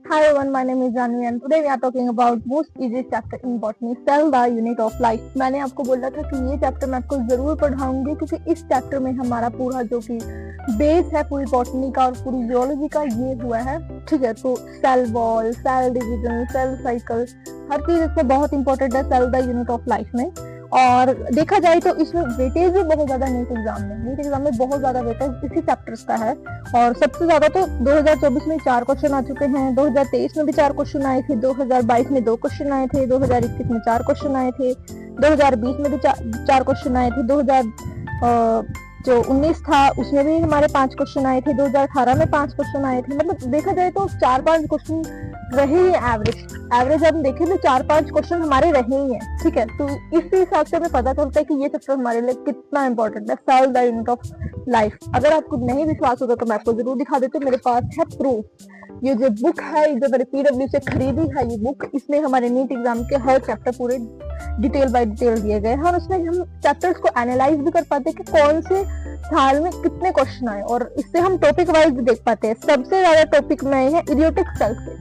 Hi everyone, my name is Janvi and today we are talking about most easiest chapter in botany, cell the unit of life। मैंने आपको बोला था कि ये chapter मैं आपको जरूर पढ़ाऊंगी क्योंकि इस चैप्टर में हमारा पूरा जो कि बेस है पूरी बॉटनी का और पूरी जियोलॉजी का ये हुआ है। ठीक है, तो cell wall, cell division, cell cycle, हर चीज इसमें बहुत इंपॉर्टेंट है cell the unit of life में। और देखा जाए तो इसमें वेटेज भी बहुत ज्यादा नीट एग्जाम में बहुत ज्यादा वेटेज इसी चैप्टर्स का है। और सबसे ज्यादा तो 2024 में 4 क्वेश्चन आ चुके हैं, 2023 में भी 4 क्वेश्चन आए थे, 2022 में 2 क्वेश्चन आए थे, 2021 में 4 क्वेश्चन आए थे, 2020 में भी 4 क्वेश्चन आए थे, 2019 था उसमें भी हमारे 5 क्वेश्चन आए थे, 2018 में 5 क्वेश्चन आए थे। मतलब देखा जाए तो 4-5 क्वेश्चन रहे ही एवरेज हम देखें तो 4-5 क्वेश्चन हमारे रहे ही हैं। ठीक है, तो इसी हिसाब से हमें पता चलता है कि ये चैप्टर हमारे लिए कितना इंपॉर्टेंट है, cell the unit of life. अगर आपको नहीं विश्वास होता तो मैं आपको जरूर दिखा देती हूँ, मेरे पास है प्रूफ। ये जो बुक है, जो मैंने PW से खरीदी है ये बुक, इसमें हमारे नीट एग्जाम के हर चैप्टर पूरे डिटेल बाय डिटेल दिए गए हैं और उसमें हम चैप्टर्स को एनालाइज भी कर पाते हैं कि कौन से साल में कितने क्वेश्चन आए और इससे हम टॉपिक वाइज भी देख पाते हैं। सबसे ज्यादा टॉपिक में है एरियोटिक सेल से।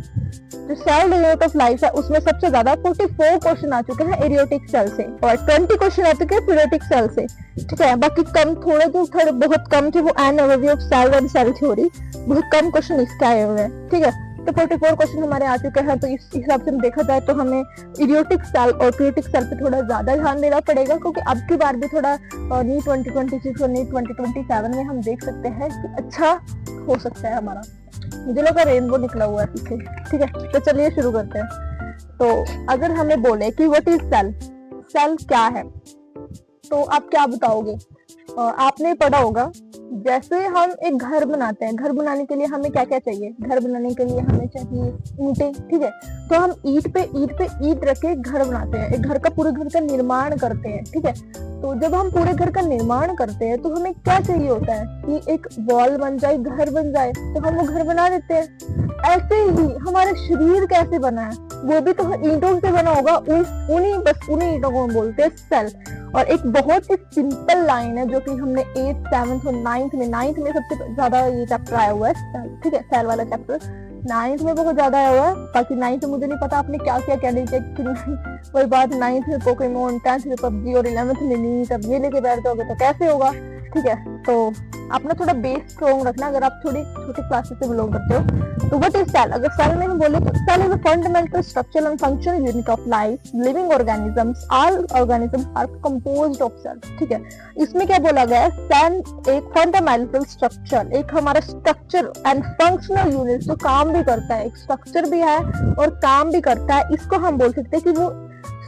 जो सेल यूनिट ऑफ लाइफ है उसमें सबसे ज्यादा 44 क्वेश्चन आ चुके हैं एरियोटिक सेल से और 20 क्वेश्चन आ चुके हैं पीरियोडिक सेल से। ठीक है, बाकी कम थोड़े बहुत कम थे, वो an overview of cell and cell theory, बहुत कम क्वेश्चन इसके आए हुए हैं। ठीक है, तो 44 क्वेश्चन हमारे आ चुके हैं। तो इस हिसाब से देखा जाए तो हमें इडियोटिक सेल और पीरियोडिक सेल पे थोड़ा ज्यादा ध्यान देना पड़ेगा क्योंकि अब की बार भी थोड़ा नीट 2026 और नीट 2027 में हम देख सकते हैं कि अच्छा हो सकता है हमारा। मुझे लगा रेनबो निकला हुआ है पीछे। ठीक है, तो चलिए शुरू करते हैं। तो अगर हमें बोले कि व्हाट इज सेल, सेल क्या है, तो आप क्या बताओगे? आपने पढ़ा होगा जैसे हम एक घर बनाते हैं, घर बनाने के लिए हमें क्या क्या चाहिए? घर बनाने के लिए हमें चाहिए ईंटें। ठीक है, तो हम ईंट पे ईंट रख के घर बनाते हैं, एक घर का पूरे घर का निर्माण करते हैं। ठीक है, तो जब हम पूरे घर का निर्माण करते हैं तो हमें क्या चाहिए होता है कि एक वॉल बन जाए, घर बन जाए, तो हम वो घर बना देते हैं। ऐसे ही हमारा शरीर कैसे बना है, वो भी तो ईंटों से बना होगा। उन्हीं ईंटों को हम बोलते हैं सेल। और एक बहुत ही सिंपल लाइन है जो कि हमने 8th 7th और 9th में सबसे ज्यादा ये चैप्टर आया हुआ है सेल। ठीक है, सेल वाला चैप्टर 9th में बहुत ज्यादा आया हुआ है, बाकी 9th में मुझे नहीं पता आपने क्या क्या क्या नहीं किया। वही बात, 9th में पोकेमोन, 10th में PUBG और 11th में नीट, अब ये लेके बैठ जाओगे तो कैसे होगा? ठीक है, तो अपना थोड़ा बेस स्ट्रॉन्ग रखना अगर आप थोड़ी छोटी क्लासेस से बिलोंग करते हो। तो व्हाट इज सेल? अगर सेल में हम बोले तो cell is a fundamental structural and functional unit of life living organisms. All organisms are composed of cell. ठीक है, इसमें क्या बोला गया है? सेल एक फंडामेंटल स्ट्रक्चर, एक हमारा स्ट्रक्चर एंड फंक्शनल यूनिट जो काम भी करता है, एक स्ट्रक्चर भी है और काम भी करता है, इसको हम बोल सकते हैं कि वो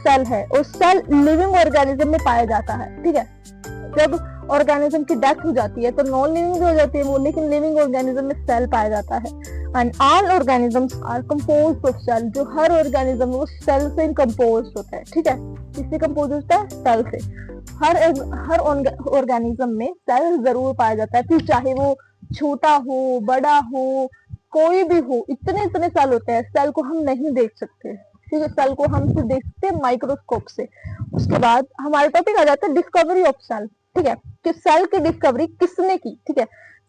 सेल है। और सेल लिविंग ऑर्गेनिज्म में पाया जाता है। ठीक है, जब ऑर्गेनिज्म की डेथ हो जाती है तो नॉन लिविंग भी हो जाती है वो, लेकिन लिविंग ऑर्गेनिज्म में सेल पाया जाता है। And all organisms are composed of cell. जो हर ऑर्गेनिज्म वो सेल से कंपोज्ड होता है। ठीक है, किससे कंपोज होता है? सेल से। हर ऑर्गेनिज्म में सेल जरूर पाया जाता है, फिर चाहे वो छोटा हो, बड़ा हो, कोई भी हो, इतने इतने सेल होते हैं। सेल को हम नहीं देख सकते। ठीक है, सेल को हम सिर्फ देखते हैं माइक्रोस्कोप से। उसके बाद हमारा टॉपिक आ जाता है डिस्कवरी ऑफ सेल। ठीक है, कि सेल की डिस्कवरी किसने की? ठीक है,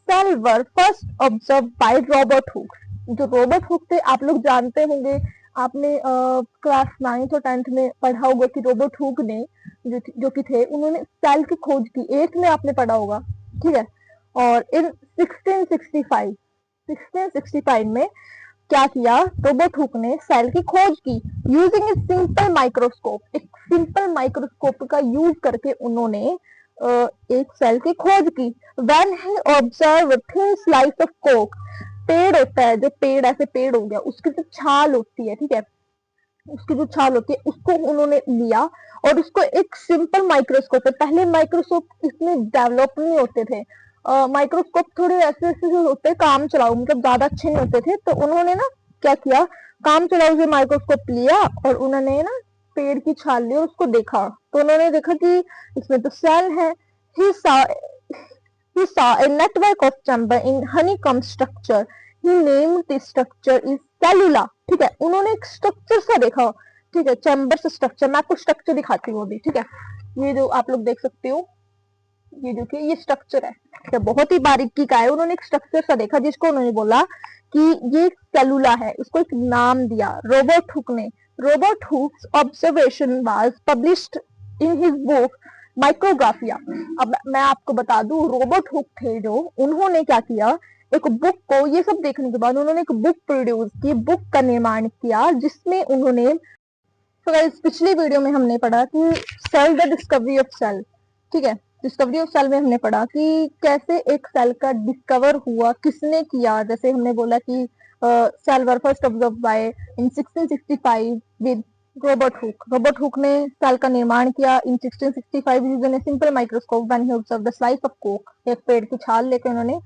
cell were first observe by Robert Hooke. जो रॉबर्ट हुक थे, आप लोग जानते होंगे, आपने क्लास 9th और 10th में पढ़ा होगा कि रॉबर्ट हुक ने जो कि थे, उन्होंने सेल की खोज की। 8th में आपने पढ़ा होगा। ठीक है, और इन 1665 में क्या किया? रॉबर्ट हुक ने सेल की खोज की यूजिंग ए सिंपल माइक्रोस्कोप। एक सिंपल माइक्रोस्कोप का यूज करके उन्होंने एक सेल की खोज की। When he observed thin slice of coke, पेड़ होता है, जो पेड़ ऐसे पेड़ हो गया, उसकी जो छाल होती है, ठीक है, उसकी जो छाल होती है उसको उन्होंने लिया और उसको एक सिंपल माइक्रोस्कोप पे, पहले माइक्रोस्कोप इतने डेवलप नहीं होते थे, माइक्रोस्कोप थोड़े ऐसे ऐसे होते हैं काम चलाओ, मतलब ज्यादा अच्छे नहीं होते थे, तो उन्होंने ना क्या किया, काम चलाओ से माइक्रोस्कोप लिया और उन्होंने ना पेड़ की छाल ली और उसको देखा, तो उन्होंने देखा कि इसमें तो सेल है। he saw he saw a network of chamber in honeycomb structure. He named this structure is cellula. ठीक है, उन्होंने एक स्ट्रक्चर सा देखा। ठीक है, चैम्बर से स्ट्रक्चर, मैं आपको स्ट्रक्चर दिखाती हूँ अभी। ठीक है, ये जो आप लोग देख सकते हो, ये देखिए, ये स्ट्रक्चर है, बहुत ही बारीकी का है। उन्होंने एक स्ट्रक्चर सा देखा जिसको उन्होंने बोला कि ये सेलुला है, इसको एक नाम दिया रॉबर्ट हुक ने। Robert Hooke's observation was published in his book Micrographia. अब मैं आपको बता दूं, रॉबर्ट हुक थे जो, उन्होंने क्या किया, एक बुक को, ये सब देखने के बाद उन्होंने एक बुक प्रोड्यूस की, बुक का निर्माण किया, जिसमें उन्होंने, तो गाइस पिछली वीडियो में हमने पढ़ा कि cell the discovery of cell, ठीक है, डिस्कवरी ऑफ सेल में हमने पढ़ा कि कैसे एक सेल का डिस्कवर हुआ, किसने किया। जैसे हमने बोला कि cell were first observe by in 1665 with Robert Hooke. Robert Hooke ने सेल का निर्माण किया in 1665 using a simple microscope when he observed the slice of कोक। एक पेड़ की छाल लेकर उन्होंने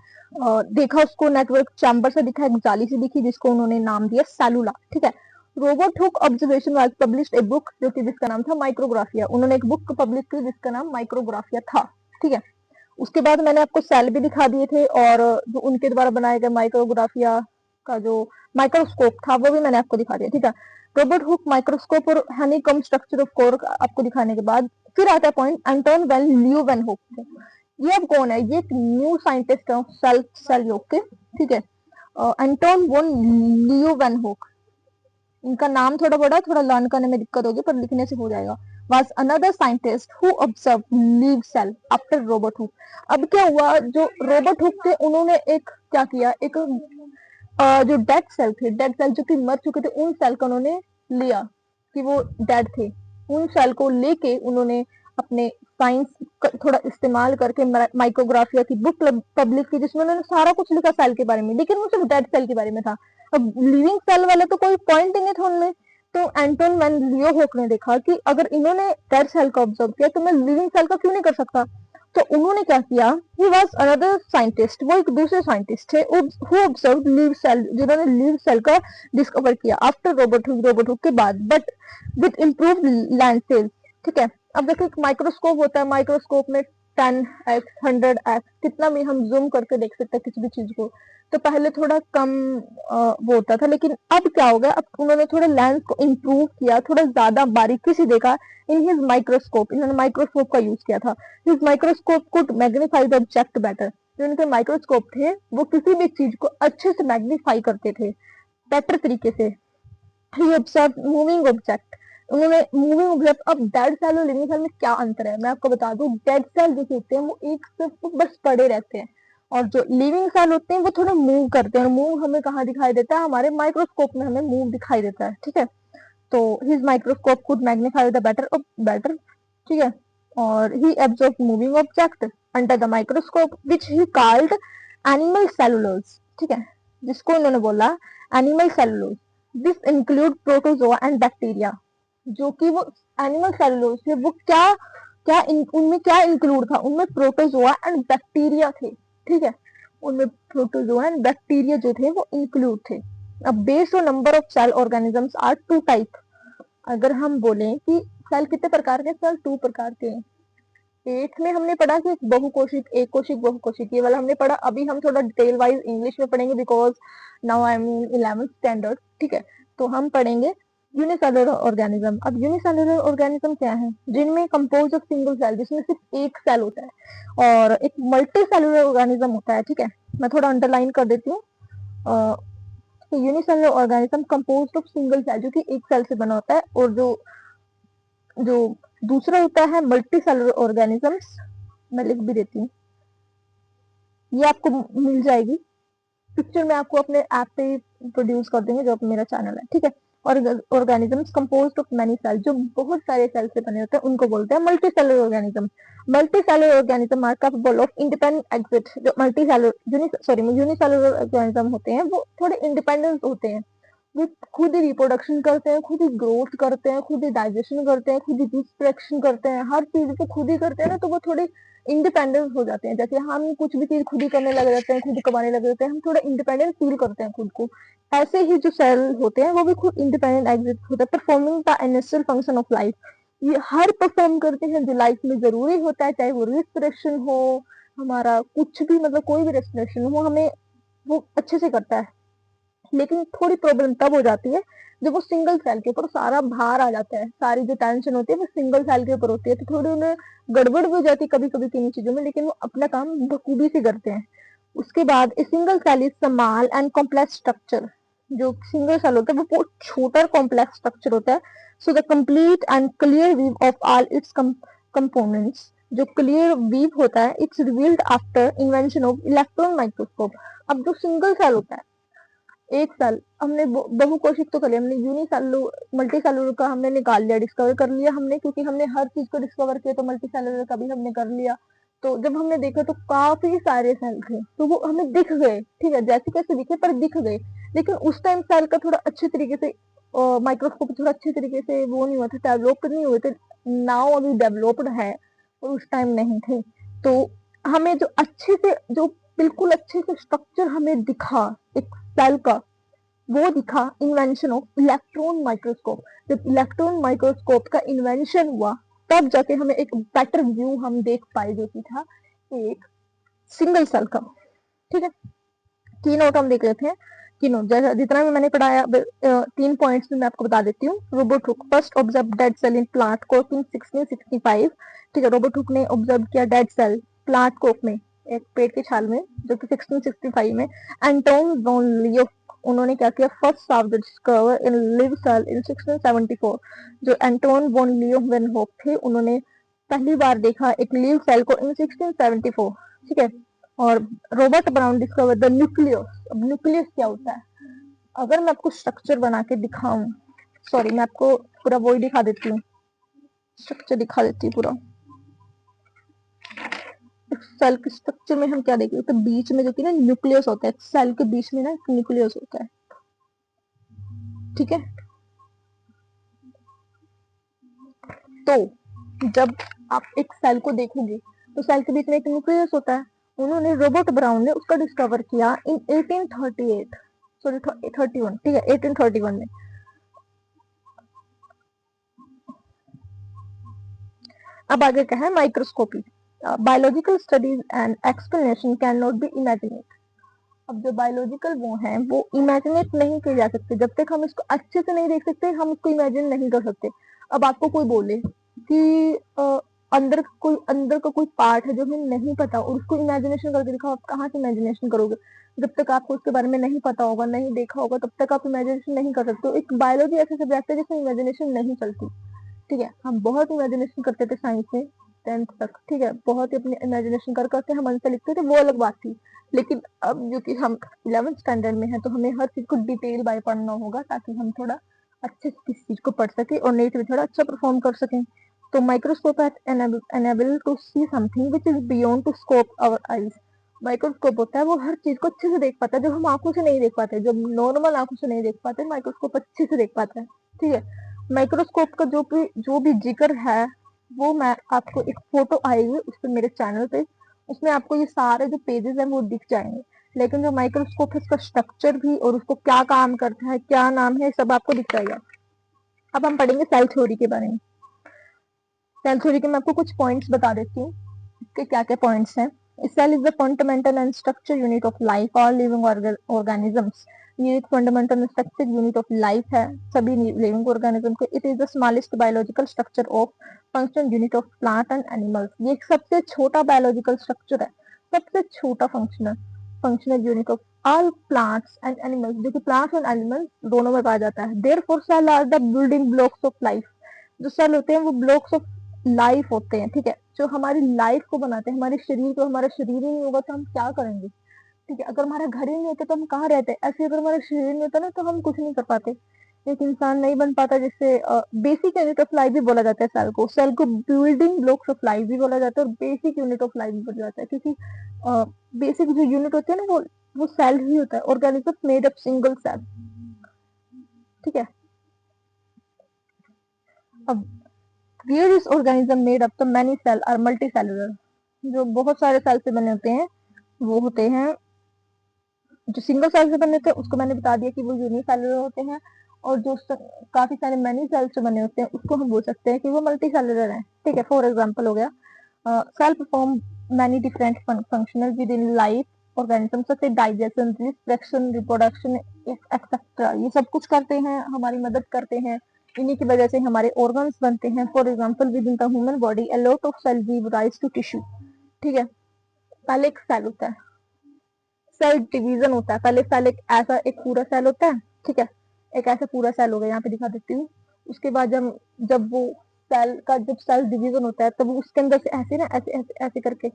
देखा, उसको नेटवर्क चैम्बर से दिखा, एक जाली से दिखी, जिसको उन्होंने नाम दिया सेलुला, ठीक है। Robert Hooke observation was published a book, जो कि जिसका नाम था माइक्रोग्राफिया। उन्होंने एक बुक पब्लिश की जिसका नाम माइक्रोग्राफिया था, ठीक है। उसके बाद मैंने आपको सेल भी दिखा दिए थे, और जो उनके द्वारा बनाए गए माइक्रोग्राफिया का जो माइक्रोस्कोप था वो भी मैंने आपको दिखा दिया, ठीक है। रॉबर्ट हुक माइक्रोस्कोप और हनीकॉम्ब स्ट्रक्चर ऑफ कोर आपको दिखाने के बाद फिर आता है पॉइंट एंटोन वेन ल्यूवेनहोक। ये अब कौन है, ये एक न्यू साइंटिस्ट है सेल योग के, ठीक है। एंटोन वोन ल्यूवेनहोक, इनका नाम थोड़ा बड़ा, थोड़ा लर्न करने में दिक्कत होगी, पर लिखने से हो जाएगा। was another scientist who observed leaf cell after Robert Hooke। अब क्या हुआ, जो रॉबर्ट हुक थे उन्होंने एक क्या किया, एक जो डेड सेल थे, डेड सेल जो कि मर चुके थे, उन सेल को उन्होंने लिया कि वो डेड थे, उन सेल को लेके उन्होंने अपने साइंस थोड़ा इस्तेमाल करके माइक्रोग्राफिया की बुक पब्लिश की, जिसमें उन्होंने सारा कुछ लिखा सेल के बारे में, लेकिन वो सिर्फ डेड सेल के बारे में था। अब लिविंग सेल वाला तो कोई पॉइंट ही नहीं था उनमें। तो एंटोन वैन लीeuwenhoek ने देखा कि अगर इन्होंने डेड सेल का ऑब्जर्व किया तो मैं लिविंग सेल का क्यों नहीं कर सकता। तो उन्होंने क्या किया, ही वाज अनदर साइंटिस्ट, वो एक दूसरे साइंटिस्ट थे हु ऑब्जर्व्ड लीव सेल, जिन्होंने लीव सेल का डिस्कवर किया आफ्टर रॉबर्ट हुक के बाद, बट विद इम्प्रूव्ड लेंसेज, ठीक है। अब देखो एक माइक्रोस्कोप होता है, माइक्रोस्कोप में 10x 100x कितना भी हम जूम करके देख सकते हैं किसी भी चीज को। तो पहले थोड़ा कम वो होता था, लेकिन अब क्या हो गया, अब उन्होंने थोड़ा लेंस को इम्प्रूव किया, थोड़ा ज्यादा बारीकी से देखा इन हिज माइक्रोस्कोप। इन्होंने माइक्रोस्कोप का यूज किया था। His microscope could magnify the object better. जो इनके माइक्रोस्कोप थे वो किसी भी चीज को अच्छे से मैग्नीफाई करते थे, बेटर तरीके से। ही ऑब्जर्व मूविंग ऑब्जेक्ट, उन्होंने मूविंग ऑब्जेक्ट। अब डेड सेल और लिविंग सेल में क्या अंतर है मैं आपको बता दूं। डेड सेल जो होते हैं वो एक सिर्फ बस पड़े रहते हैं, और जो लिविंग सेल होते हैं वो थोड़ा मूव करते हैं। मूव हमें कहाँ दिखाई देता है, हमारे माइक्रोस्कोप में हमें मूव दिखाई देता है, ठीक है। तो his microscope could magnify the better, ठीक है। और he observe moving object under the microscope which he called animal cellulose, ठीक है, जिसको उन्होंने बोला animal cellulose. This include protozoa and bacteria. जो कि वो एनिमल सेलुलोज थे वो क्या क्या उनमें क्या इंक्लूड था, उनमें प्रोटोजोआ एंड बैक्टीरिया थे, ठीक है। उनमें प्रोटोजोआ एंड बैक्टीरिया जो थे वो इंक्लूड थे। अब based on number of cell organisms are 2 type. अगर हम बोलें कि सेल कितने प्रकार के, सेल 2 प्रकार के हैं। 8th में हमने पढ़ा कि बहुकोशिक, एक कोशिक, बहुकोशिक, ये वाला हमने पढ़ा। अभी हम थोड़ा डिटेल वाइज इंग्लिश में पढ़ेंगे because now I am in 11th standard, ठीक है। तो हम पढ़ेंगे यूनिसेलुलर ऑर्गेनिज्म। अब यूनिसेलुलर ऑर्गेनिज्म क्या है, जिनमें कंपोज ऑफ सिंगल सेल, जिसमें सिर्फ एक सेल होता है, और एक मल्टी सेलुलर ऑर्गेनिज्म होता है, ठीक है। मैं थोड़ा अंडरलाइन कर देती हूँ। Unicellular organism compose of single cell, जो कि एक सेल से बना होता है, और जो जो दूसरा होता है मल्टी सेलुलर ऑर्गेनिजम्स, मैं लिख भी देती हूँ, ये आपको मिल जाएगी पिक्चर में, आपको अपने ऐप पे प्रोड्यूस कर देंगे जो मेरा चैनल है, ठीक है। और organisms composed of many cell, जो बहुत सारे सेल से बने होते हैं, उनको बोलते हैं multi cellular organism. Multi cellular organism are capable of independent exit. जो मल्टी सेलुलर यूनिसेलुलर ऑर्गेनिज्म होते हैं वो थोड़े इंडिपेंडेंट होते हैं, वो खुद ही रिप्रोडक्शन करते हैं, खुद ही ग्रोथ करते हैं, खुद ही डाइजेशन करते हैं, खुद ही रिस्पिरेशन करते हैं, हर चीज को खुद ही करते हैं ना, तो वो थोड़े इंडिपेंडेंट हो जाते हैं। जैसे हम कुछ भी चीज खुद ही करने लग जाते हैं, खुद ही कमाने लग जाते हैं, हम थोड़ा इंडिपेंडेंट फील करते हैं खुद को। ऐसे ही जो सेल होते हैं वो भी खुद इंडिपेंडेंट एग्जिस्ट होता है, performing the initial function of life. ये हर परफॉर्म करते हैं जो लाइफ में जरूरी होता है, चाहे वो रेस्पिरेशन हो, हमारा कुछ भी, मतलब कोई भी रेस्पिरेशन हो, हमें वो अच्छे से करता है। लेकिन थोड़ी प्रॉब्लम तब हो जाती है जब वो सिंगल सेल के ऊपर सारा भार आ जाता है, सारी जो टेंशन होती है वो सिंगल सेल के ऊपर होती है, तो थोड़ी उन्हें गड़बड़ भी हो जाती है कभी कभी किन्हीं चीजों में, लेकिन वो अपना काम बखूबी से करते हैं। उसके बाद a single cell is small and complex structure, जो सिंगल सेल होता है वो बहुत छोटा कॉम्प्लेक्स स्ट्रक्चर होता है। So the complete and clear view of all its components, जो क्लियर व्यू होता है its revealed after invention of electron microscope. अब जो सिंगल सेल होता है, एक सेल हमने बहुकोशिक तो कर लिया, हमने यूनिसेलुलर मल्टी सेलुलर का हमने निकाल लिया, डिस्कवर कर लिया हमने, क्योंकि हमने हर चीज को डिस्कवर किया तो मल्टी सेलुलर का भी हमने कर लिया। तो जब हमने देखा तो काफी सारे सेल थे, तो वो हमें दिख गए, ठीक है, जैसे कैसे दिखे पर दिख गए। लेकिन उस टाइम सेल का थोड़ा अच्छे तरीके से माइक्रोस्कोप थोड़ा अच्छे तरीके से वो नहीं हुआ था, डेवलप नहीं हुए थे। नाउ अभी डेवलप्ड है और उस टाइम नहीं थे। तो हमें जो अच्छे से, जो बिल्कुल अच्छे से स्ट्रक्चर हमें दिखा एक सेल का, वो दिखा इन्वेंशन ऑफ इलेक्ट्रॉन माइक्रोस्कोप। जब इलेक्ट्रॉन माइक्रोस्कोप का इन्वेंशन हुआ तब जाके हमें एक बेटर व्यू हम देख पाए, जो कि था एक सिंगल सेल का। ठीक है, की नोट हम देख लेते हैं। की नोट जैसा जितना भी मैंने पढ़ाया 3 पॉइंट्स में मैं आपको बता देती हूँ। Robert Hooke first observe dead cell in plant कोक इन 1665। ठीक है, रोबर्ट हुक ने ऑब्जर्व किया डेड सेल प्लांट कोक में, एक पेड़ की छाल में, जो कि 1665 में। एंटोन वॉन लियो, उन्होंने क्या किया, first saw discover in live cell in 1674। जो Anton van Leeuwenhoek थे, उन्होंने पहली बार देखा एक लिव सेल को इन 1674। ठीक है, और Robert brown discover the nucleus. अब न्यूक्लियस क्या होता है, अगर मैं आपको स्ट्रक्चर बना के दिखाऊं, सॉरी मैं आपको पूरा वो ही दिखा देती हूँ, स्ट्रक्चर दिखा देती हूँ पूरा। सेल के स्ट्रक्चर में हम क्या देखेंगे, तो बीच में जो कि ना न्यूक्लियस होता है, सेल के बीच में ना एक न्यूक्लियस होता है। ठीक है, तो जब आप एक सेल को देखोगे तो सेल के बीच में एक न्यूक्लियस होता है। उन्होंने रॉबर्ट ब्राउन ने उसका डिस्कवर किया इन 1838, सॉरी 31, ठीक है 1831 में। अब आगे क्या है, microscopy. Biological studies and explanation can not be imagined. अब जो बायोलॉजिकल वो है वो इमेजिनेट नहीं किए जा सकते, जब तक हम इसको अच्छे से नहीं देख सकते हम उसको इमेजिन नहीं कर सकते। अब आपको कोई बोले कि अंदर का कोई पार्ट है जो हमें नहीं पता और उसको इमेजिनेशन करके दिखाओ, आप कहाँ से इमेजिनेशन करोगे, जब तक आपको उसके बारे में नहीं पता होगा, नहीं देखा होगा, तब तक आप इमेजिनेशन नहीं कर सकते। एक बायोलॉजी ऐसा सब्जेक्ट है जिसमें इमेजिनेशन नहीं चलती। ठीक है, हम बहुत इमेजिनेशन करते थे साइंस में 10th तक, ठीक है, बहुत ही अपनी इमेजिनेशन कर करके हम आंसर लिखते थे, वो अलग बात थी। लेकिन अब जो कि हम 11th स्टैंडर्ड में है तो हमें हर चीज को डिटेल बाय पढ़ना होगा, ताकि हम थोड़ा अच्छे से किसी चीज को पढ़ सके और नेट में थोड़ा अच्छा परफॉर्म कर सकें। तो microscope enable to see something which is beyond to scope our eyes. Microscope होता है वो हर चीज को अच्छे से देख पाता है, जो हम आंखों से नहीं देख पाते, जो नॉर्मल आंखों से नहीं देख पाते, माइक्रोस्कोप अच्छे से देख पाता है। ठीक है, माइक्रोस्कोप का जो भी जिक्र है वो मैं आपको एक फोटो आएगी उस पर मेरे चैनल पे, उसमें आपको ये सारे जो पेजेस हैं वो दिख जाएंगे। लेकिन जो माइक्रोस्कोप है उसका स्ट्रक्चर भी और उसको क्या काम करता है, क्या नाम है, सब आपको दिख जाएगा। अब हम पढ़ेंगे सेल थ्योरी के बारे में। सेल थ्योरी के मैं आपको कुछ पॉइंट्स बता देती हूँ, इसके क्या क्या पॉइंट्स हैं। Cell is the fundamental and structure unit of life all living organisms. ये एक fundamental structure unit of life है सभी लिविंग ऑर्गेनिज्म के। It is the smallest biological structure of function unit of plant and animals. ये एक सबसे छोटा biological structure है, सबसे छोटा functional unit of all plants and animals, जो कि प्लांट्स और एनिमल्स दोनों में पाया जाता है। Therefore cell are the building blocks of life. जो सेल होते हैं वो ब्लॉक्स ऑफ लाइफ होते हैं। ठीक है, जो हमारी लाइफ को बनाते हैं, हमारे शरीर को, हमारा शरीर ही नहीं होगा तो हम क्या करेंगे। ठीक है, अगर हमारा घर ही नहीं होता तो हम कहाँ रहते, ऐसे अगर हमारा शरीर नहीं होता ना तो हम कुछ नहीं कर पाते, एक इंसान नहीं बन पाता। जिससे बेसिक यूनिट ऑफ लाइफ भी बोला जाता है सेल को, सेल को बिल्डिंग ब्लॉक्स ऑफ लाइफ भी बोला जाता है और बेसिक यूनिट ऑफ लाइफ भी बोला जाता है, क्योंकि बेसिक जो यूनिट होते हैं ना वो सेल ही होता है। Organism made up single cell. ठीक है, अब where is organism made up the many cell are multi cellular. जो बहुत सारे सेल से बने होते हैं वो होते हैं, जो सिंगल सेल से बने होते हैं उसको मैंने बता दिया कि वो यूनिसेलुलर होते हैं, और जो काफी सारे मैनी सेल से बने होते हैं उसको हम बोल सकते हैं कि वो मल्टी सेलुलर है। ठीक है, फॉर एग्जाम्पल हो गया cell perform many different functional within life organism, जैसे डाइजेशन, रिस्ट्रक्शन, रिप्रोडक्शन एक्सेट्रा। ये सब कुछ करते हैं, हमारी मदद करते हैं, इन्हीं की वजह से हमारे ऑर्गन्स बनते हैं। For example within the human body a lot of cell give rise to tissue. ठीक है, पहले एक सेल होता है, सेल डिवीजन होता है। पहले सेल एक ऐसा एक पूरा सेल होता है, ठीक है, एक ऐसा पूरा सेल होगा, यहाँ पे दिखा देती हूँ। उसके बाद जब वो सेल का जब सेल डिवीजन होता है तब उसके अंदर से ऐसे ना ऐसे ऐसे ऐसे करके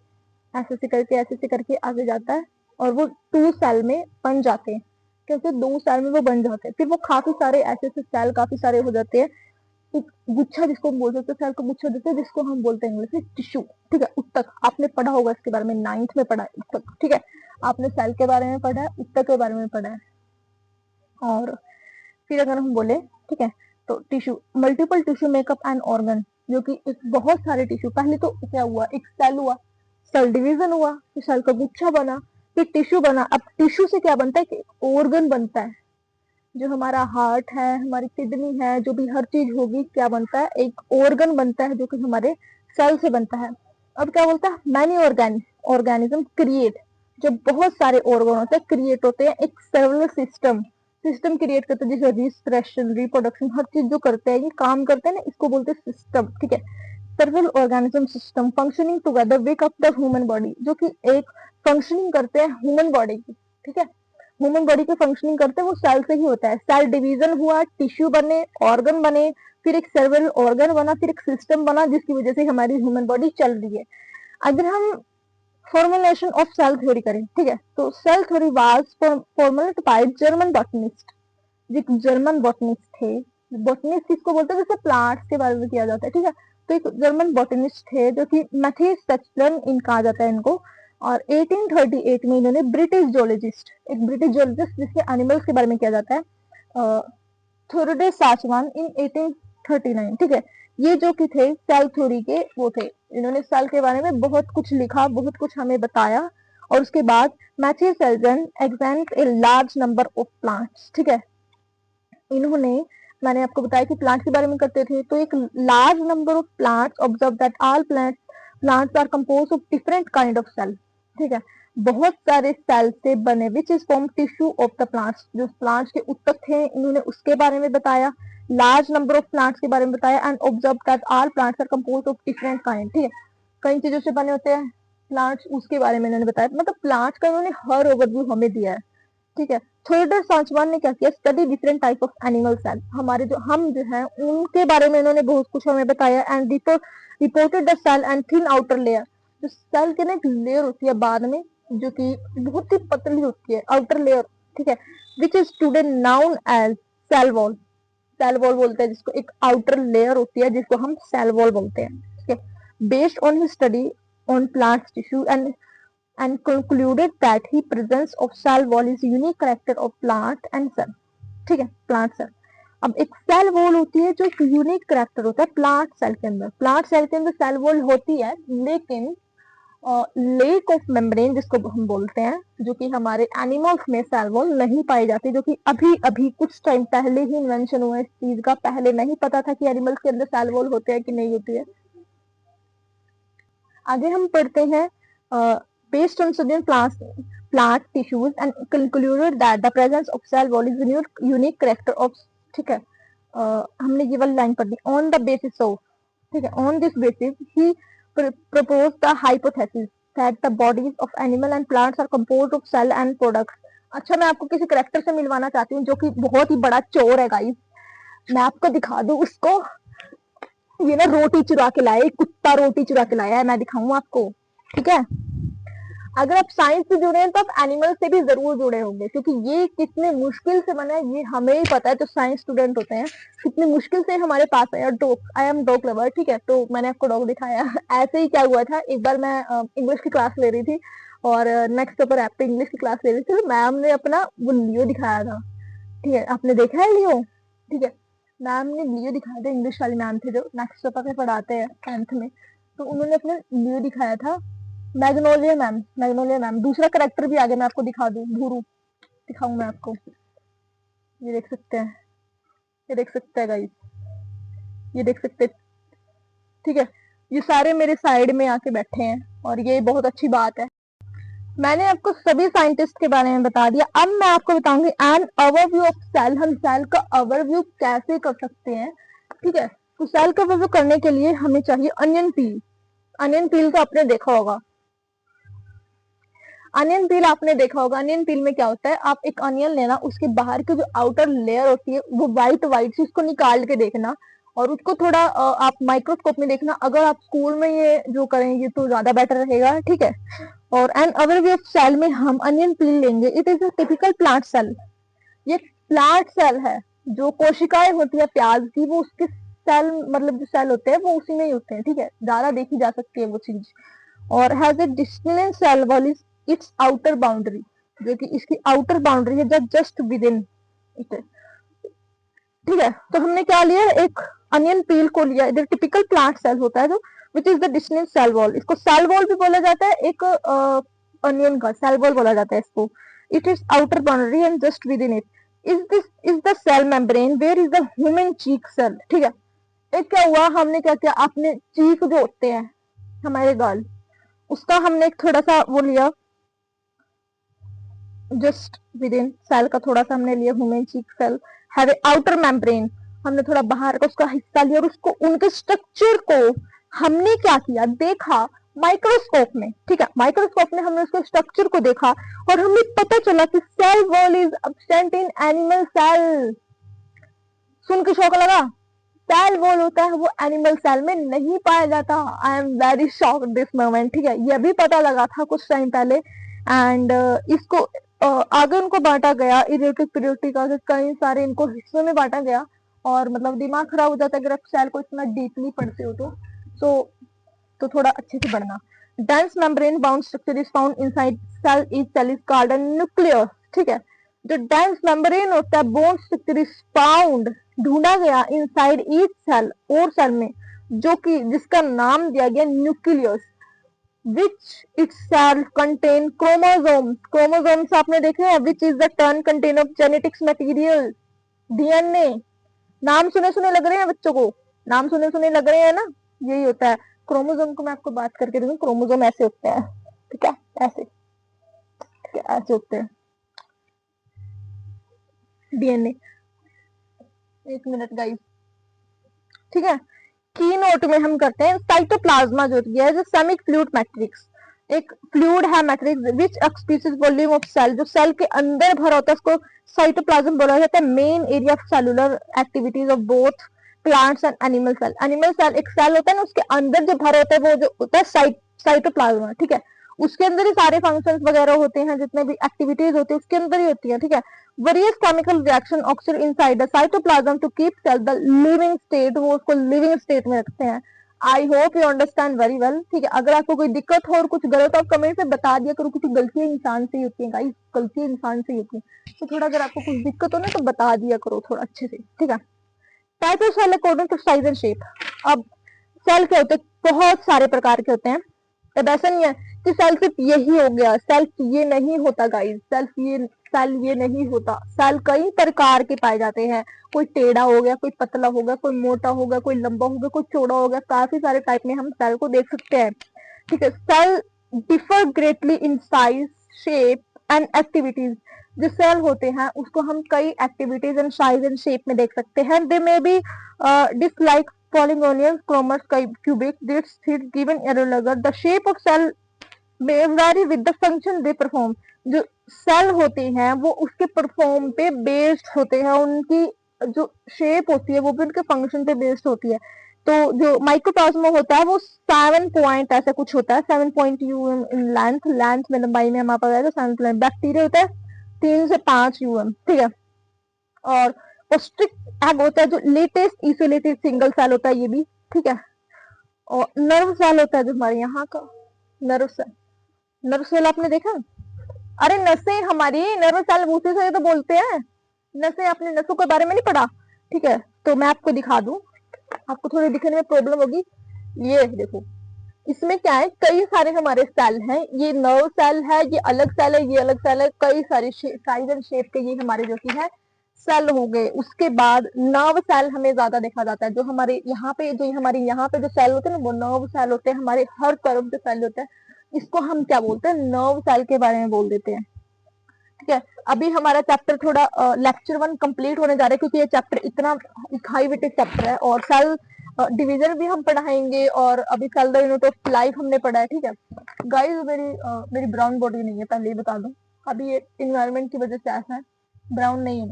ऐसे से करके ऐसे से करके आगे जाता है और वो 2 सेल में बन जाते हैं। क्योंकि 2 सेल में वो बन जाते हैं, फिर वो काफी सारे ऐसे ऐसे सेल काफी सारे हो जाते हैं। एक गुच्छा जिसको हम बोल सकते हैं, सेल को गुच्छा देते हैं, जिसको हम बोलते हैं इंग्लिश में टिश्यू, ठीक है। उत्तक आपने पढ़ा होगा इसके बारे में, 9th में पढ़ा है उत्तक, ठीक है। आपने सेल के बारे में पढ़ा है, उत्तक के बारे में पढ़ा है। और फिर अगर हम बोले, ठीक है, तो tissue, multiple tissue makeup and organ, जो कि एक बहुत सारे टिश्यू, पहले तो क्या हुआ, एक सेल हुआ, सेल डिवीजन हुआ, फिर सेल का गुच्छा बना, फिर टिश्यू बना। अब टिश्यू से क्या बनता है कि ऑर्गन बनता है। जो हमारा हार्ट है, हमारी किडनी है, जो भी हर चीज होगी, क्या बनता है, एक ऑर्गन बनता है जो कि हमारे सेल से बनता है। अब क्या बोलता है, मैनी ऑर्गेनिज्म क्रिएट, जब बहुत सारे ऑर्गन होते हैं क्रिएट होते हैं एक सेलुलर सिस्टम क्रिएट करते हैं, जैसे रिस्पिरेशन, रिप्रोडक्शन, हर चीज जो करते हैं, ये काम करते हैं ना, इसको बोलते हैं सिस्टम, ठीक है। Several organism system functioning together make up the human body, जो कि एक फंक्शनिंग करते हैं ह्यूमन बॉडी की, ठीक है। ह्यूमन बॉडी की फंक्शनिंग करते हैं वो सेल से ही होता है। सेल डिवीजन हुआ, टिश्यू बने, ऑर्गन बने, फिर एक सेवरल ऑर्गन बना, फिर एक सिस्टम बना, जिसकी वजह से हमारी ह्यूमन बॉडी चल रही है। अगर हम फॉर्मुलेशन ऑफ सेल थ्योरी करें, ठीक है, तो cell theory was formulated by German botanist, एक जर्मन बॉटनिस्ट थे। बॉटनिस्ट किसको बोलते हैं, जैसे प्लांट्स के बारे में किया जाता है, ठीक है। तो एक जर्मन बॉटनिस्ट थे जो कि मैथ्यूस टचलन इन कहा जाता है इनको। और 1838 में इन्होंने ब्रिटिश जोलॉजिस्ट, एक ब्रिटिश जोलॉजिस्ट जिसके एनिमल्स के बारे में किया जाता है, थोरडे साचवान इन 1839, ठीक है। ये जो कि थे सेल थ्योरी के वो थे, इन्होंने सेल के बारे में बहुत कुछ लिखा, बहुत कुछ हमें बताया। और उसके बाद Matthew Schleiden examined a large number of plants, ठीक है। इन्होंने, मैंने आपको बताया कि प्लांट के बारे में करते थे, तो एक large number of plants observe that all plants are composed of different kind of cell, ठीक है। बहुत सारे सेल से बने which is form tissue of the plants, जो प्लांट्स के उत्तक थे इन्होंने उसके बारे में बताया। लार्ज नंबर ऑफ प्लांट्स के बारे में बताया and observe that all plants are composed of different kind, ठीक है। कई चीजों से बने होते हैं प्लांट्स, उसके बारे में इन्होंने बताया। मतलब प्लांट्स का इन्होंने हर ओवरव्यू हमें दिया है, ठीक है। थोरडर साचवान ने क्या किया, study different type of animal cell, हमारे जो हम जो है उनके बारे में इन्होंने बहुत कुछ हमें बताया। And reported the cell and thin outer layer, जो सेल के ना एक लेयर होती है बाद में जो कि बहुत ही पतली होती है, आउटर लेयर, ठीक है, which is today known as cell wall. Cell wall बोलते हैं जिसको, एक आउटर लेयर होती है जिसको हम सेल वॉल बोलते हैं, ठीक है। Based on his study on plants tissue and concluded that he presence of cell wall is unique character of plant and cell, ठीक है, प्लांट सेल। अब एक सेल वॉल होती है जो एक यूनिक करेक्टर होता है प्लांट सेल के अंदर। प्लांट सेल के अंदर सेल वॉल होती है, लेकिन लेक ऑफ मेम्ब्रेन जिसको हम बोलते हैं, जो कि हमारे एनिमल्स में सेल वॉल नहीं पाई जाती, जो कि अभी अभी कुछ टाइम पहले ही इन्वेंशन हुआ है इस चीज का। पहले नहीं पता था कि एनिमल्स के अंदर सेल वॉल होते हैं कि नहीं होती है। आगे हम पढ़ते हैं based on certain plant tissues and concluded that the presence of cell wall is a unique character of, ठीक है। हमने ये वाली लाइन पढ़ दी, on the basis of, ठीक है, on this basis he proposed the hypothesis that the bodies of animal and plants are composed of cell and products। अच्छा, मैं आपको किसी करेक्टर से मिलवाना चाहती हूँ जो कि बहुत ही बड़ा चोर है गाइस, मैं आपको दिखा दूं उसको। ये ना रोटी चुरा के लाया, कुत्ता रोटी चुरा के लाया है, मैं दिखाऊं आपको, ठीक है। अगर आप साइंस से जुड़े हैं तो आप एनिमल से भी जरूर जुड़े होंगे, क्योंकि ये कितने मुश्किल से बना है ये हमें ही पता है, जो साइंस स्टूडेंट होते हैं कितनी मुश्किल से हमारे पास आया। Dog, I am dog lover, ठीक है, तो मैंने आपको डॉग दिखाया। ऐसे ही क्या हुआ था, एक बार मैं इंग्लिश की क्लास ले रही थी और नेक्स्ट पेपर ऐप पे इंग्लिश की क्लास ले रही थी, तो मैम ने अपना वो लियो दिखाया था, ठीक है। आपने देखा है लियो, ठीक है, मैम ने लियो दिखाया था, इंग्लिश वाली मैम थे जो नेक्स्ट पेपर पे पढ़ाते हैं 10th में, तो उन्होंने अपने लियो दिखाया था। मैग्नोलिया मैम, दूसरा करेक्टर भी आगे मैं आपको दिखा दूं, भूरू दिखाऊं मैं आपको, ये देख सकते हैं, ये देख सकते हैं गाइस, ये देख सकते हैं, ठीक है। ये सारे मेरे साइड में आके बैठे हैं और ये बहुत अच्छी बात है। मैंने आपको सभी साइंटिस्ट के बारे में बता दिया। अब मैं आपको बताऊंगी एन ओवरव्यू ऑफ सेल, हम सेल का ओवरव्यू कैसे कर सकते हैं, ठीक है। तो सेल का ओवरव्यू करने के लिए हमें चाहिए अनियन पील। अनियन पील तो आपने देखा होगा। अनियन पील आपने देखा होगा, अनियन पील में क्या होता है, आप एक अनियन लेना, उसके बाहर की जो आउटर लेयर होती है वो व्हाइट व्हाइट से, उसको निकाल के देखना और उसको थोड़ा आप माइक्रोस्कोप में देखना। अगर आप स्कूल में ये जो करेंगे तो ज्यादा बेटर रहेगा, ठीक है। और एंड अगर वे सेल में हम अनियन पील लेंगे, it is a typical plant cell. ये प्लांट सेल है, जो कोशिकाएं होती है प्याज की, वो उसके सेल मतलब जो सेल होते हैं वो उसी में ही होते हैं, ठीक है, ज्यादा देखी जा सकती है वो चीज। और has a distinct cell wall is its outer boundary, जो कि इसकी आउटर बाउंड्री है जस्ट विद इन इट, ठीक है। तो हमने क्या लिया, एक अनियन पील को लिया, इधर टिपिकल प्लांट सेल होता है जो which is the distinct cell wall, इसको सेल वॉल भी बोला जाता है, एक अनियन का सेल वॉल बोला जाता है इसको। It is outer boundary and just within it is the cell membrane where is the human cheek cell, ठीक है। एक क्या हुआ, हमने क्या किया, आपने चीक जो होते हैं हमारे गाल, उसका हमने एक थोड़ा सा वो लिया, जस्ट विद इन सेल का थोड़ा सा हमने लिया, human cheek cell have a outer membrane, हमने थोड़ा बाहर का उसका हिस्सा लिया और उसको उनके स्ट्रक्चर को हमने क्या किया, देखा माइक्रोस्कोप में, ठीक है। माइक्रोस्कोप में हमने उसके स्ट्रक्चर को देखा और हमें पता चला कि cell wall is absent in animal cell. सुन के शौक लगा, सेल वॉल होता है वो एनिमल सेल में नहीं पाया जाता। I am very shock this moment, ठीक है। ये भी पता लगा था कुछ टाइम पहले एंड इसको आगे उनको बांटा गया इरेटिक पीरियोडिक का, कई सारे इनको हिस्सों में बांटा गया और मतलब दिमाग खराब हो जाता है अगर आप सेल को इतना डीपली पढ़ते हो तो थोड़ा अच्छे से पढ़ना। Dense membrane bound structure is found inside cell, each cell is called a nucleus, ठीक है। जो डेंस मेम्ब्रेन होता है बोन स्ट्रक्चर इज फाउंड, ढूंढा गया इनसाइड ईच सेल, और सेल में, जो कि जिसका नाम दिया गया nucleus, which itself contain chromosomes, chromosomes आपने देखे हैं, which is the term contain of genetics material, DNA. नाम सुने सुने लग रहे हैं बच्चों को, नाम सुने सुने लग रहे हैं ना, यही होता है क्रोमोसोम को। मैं आपको बात करके देखूं, क्रोमोसोम ऐसे होते हैं, ठीक है, ऐसे, ठीक है, ऐसे होते हैं डीएनए। एक मिनट गाइस, ठीक है। की नोट में हम करते हैं साइटोप्लाज्मा जो है जो सेमी फ्लूइड मैट्रिक्स, एक फ्लूइड है matrix which occupies volume of cell, जो सेल के अंदर भरा होता है उसको साइटोप्लाज्म बोला जाता है। Main area of cellular activities of both plants and animal cell. Animal cell एक सेल होता है ना, उसके अंदर जो भरा होता है वो जो होता है साइटोप्लाज्मा, ठीक है। उसके अंदर ही सारे फंक्शंस वगैरह होते हैं, जितने भी एक्टिविटीज होती है उसके अंदर ही होती है, ठीक है। Various chemical reaction occur inside the cytoplasm to keep cell the living state, वो उसको लिविंग स्टेट में रखते हैं। I hope you understand very well, ठीक है। अगर आपको कोई दिक्कत हो और कुछ गलत हो आप कमेंट से बता दिया करो, क्योंकि गलतियां इंसान से ही होती हैं गाइस, गलतियां इंसान से ही होती हैं। तो थोड़ा अगर आपको कुछ दिक्कत हो ना तो बता दिया करो थोड़ा अच्छे से, ठीक है। Type of cell according to size and shape. अब सेल क्या होते हैं, बहुत सारे प्रकार के होते हैं। अब ऐसा नहीं है कि सेल सिर्फ यही हो गया, सेल ये नहीं होता गाइस, सेल ये नहीं होता। सेल कई प्रकार के पाए जाते हैं, कोई टेढ़ा हो गया, कोई पतला हो गया, कोई मोटा हो गया, कोई लंबा हो गया, कोई चौड़ा हो गया, काफी सारे टाइप में हम सेल को देख सकते हैं, ठीक है। Cell differ greatly in size, shape and activities. जो सेल होते हैं उसको हम कई activities and size and shape में देख सकते हैं। They may be disc like polygonial, chromous, cubic, discs, threads, given irregular. The shape of cell may vary with the function they perform. जो सेल होते हैं वो उसके परफॉर्म पे बेस्ड होते हैं, उनकी जो शेप होती है वो भी उनके फंक्शन पे बेस्ड होती है। तो जो माइक्रोप्लाज्मा होता है वो 7 पॉइंट ऐसा कुछ होता है, 7 पॉइंट यूएम इन लेंथ में लंबाई में हमारे पास आएगा 7 पॉइंट। बैक्टीरिया होता है 3 से 5 यूएम, ठीक है। और पौष्टिक एग होता है जो लेटेस्ट इसोलेटेड सिंगल सेल होता है, ये भी, ठीक है। और नर्व सेल होता है जो हमारे यहाँ का नर्व सेल, नर्व सेल आपने देखा, अरे नसें हमारी, नर्व सेल उसी से तो बोलते हैं, नसें, आपने नसों के बारे में नहीं पढ़ा, ठीक है। तो मैं आपको दिखा दूं, आपको थोड़ी दिखने में प्रॉब्लम होगी। ये देखो, इसमें क्या है, कई सारे हमारे सेल हैं, ये नर्व सेल है, ये अलग सेल है, ये अलग सेल है, कई सारे साइज एंड शेप के ये हमारे जो की है सेल हो गए। उसके बाद नर्व सेल हमें ज्यादा देखा जाता है, जो हमारे यहाँ पे जो सेल होते हैं ना वो नर्व सेल होते हैं, हमारे हर तरफ जो सेल होते हैं इसको हम क्या बोलते हैं, नर्व सेल के बारे में बोल देते हैं, ठीक है। अभी हमारा चैप्टर थोड़ा लेक्चर 1 कंप्लीट होने जा रहा है, क्योंकि ये चैप्टर इतना हाई वेटेज चैप्टर है और सेल डिवीजन भी हम पढ़ाएंगे, और अभी cell the unit of life हमने पढ़ा है, ठीक है। गाइस मेरी ब्राउन बॉडी नहीं है, पहले ही बता दूं, अभी ये इन्वायरमेंट की वजह से ऐसा है, ब्राउन नहीं है,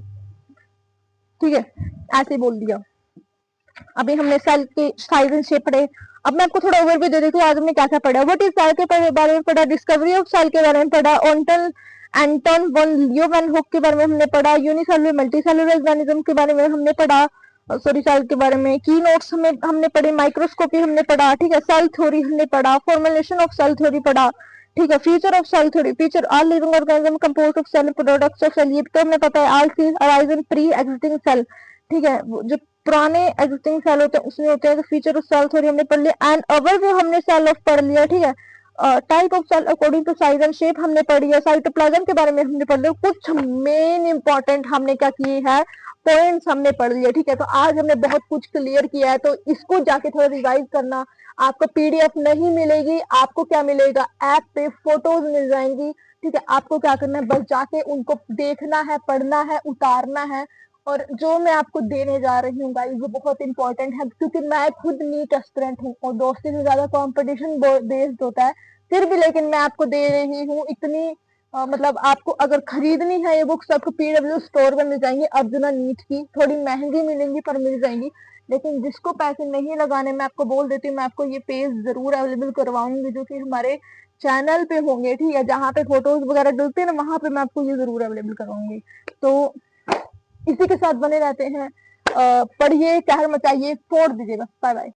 ठीक है, ऐसे ही बोल दिया। अभी हमने सेल के साइज एंड शेप पढ़े। अब मैं आपको थोड़ा ओवरव्यू दे देती हूँ, आज हमने क्या क्या पढ़ा। व्हाट इज सेल के बारे में पढ़ा, डिस्कवरी ऑफ सेल के बारे में पढ़ा, ऑन्टन एंटन वन लियो वैन हुक के बारे में हमने पढ़ा, यूनिसेलुलर मल्टीसेलुलर ऑर्गेनिज्म के बारे में हमने पढ़ा, सॉरी सेल के बारे में की नोट्स हमने पढ़े, माइक्रोस्कोपी हमने पढ़ा, ठीक है, सेल थ्योरी हमने पढ़ा, फॉर्मुलेशन ऑफ सेल थ्योरी पढ़ा, ठीक है, feature of cell theory, feature all living organism composed of cell, products of cell, ये तो हमें पता है, all cell arise in pre existing cell, ठीक है, जो पुराने एग्जिस्टिंग सेल होते हैं उसमें होते हैं, तो फीचर ऑफ सेल थ्योरी हमने पढ़ लिया, एंड ओवरव्यू हमने सेल ऑफ पढ़ लिया, ठीक है, type of cell according to size and shape हमने पढ़ी है, साइटोप्लाज्म के बारे में हमने पढ़ लिया, कुछ मेन इंपॉर्टेंट हमने क्या किए हैं पॉइंट्स हमने पढ़ लिए, ठीक है। तो आज हमने बहुत कुछ क्लियर किया है, तो इसको जाके थोड़ा रिवाइज करना। आपको पीडीएफ नहीं मिलेगी, आपको क्या मिलेगा, ऐप पे फोटोज मिल जाएंगी, ठीक है। आपको क्या करना है, बस जाके उनको देखना है, पढ़ना है, उतारना है, और जो मैं आपको देने जा रही हूँ गाइस वो बहुत इंपॉर्टेंट है, क्योंकि मैं खुद नीट एस्पिरेंट हूँ और दोस्ती से ज्यादा कंपटीशन बेस्ड होता है, फिर भी लेकिन मैं आपको दे रही हूँ इतनी मतलब आपको अगर खरीदनी है ये बुक्स आपको पीडब्ल्यू स्टोर में मिल जाएंगी, अर्जुना नीट की, थोड़ी महंगी मिलेंगी पर मिल जाएंगी। लेकिन जिसको पैसे नहीं लगाने, मैं आपको बोल देती हूँ, मैं आपको ये पेज जरूर अवेलेबल करवाऊंगी जो कि हमारे चैनल पे होंगे, ठीक है, जहाँ पे फोटोज वगैरह डलते हैं ना, वहां पे मैं आपको ये जरूर अवेलेबल करवाऊंगी। तो इसी के साथ बने रहते हैं, पढ़िए, कहर मचाइए, फोड़ दीजिए, बस, बाय बाय।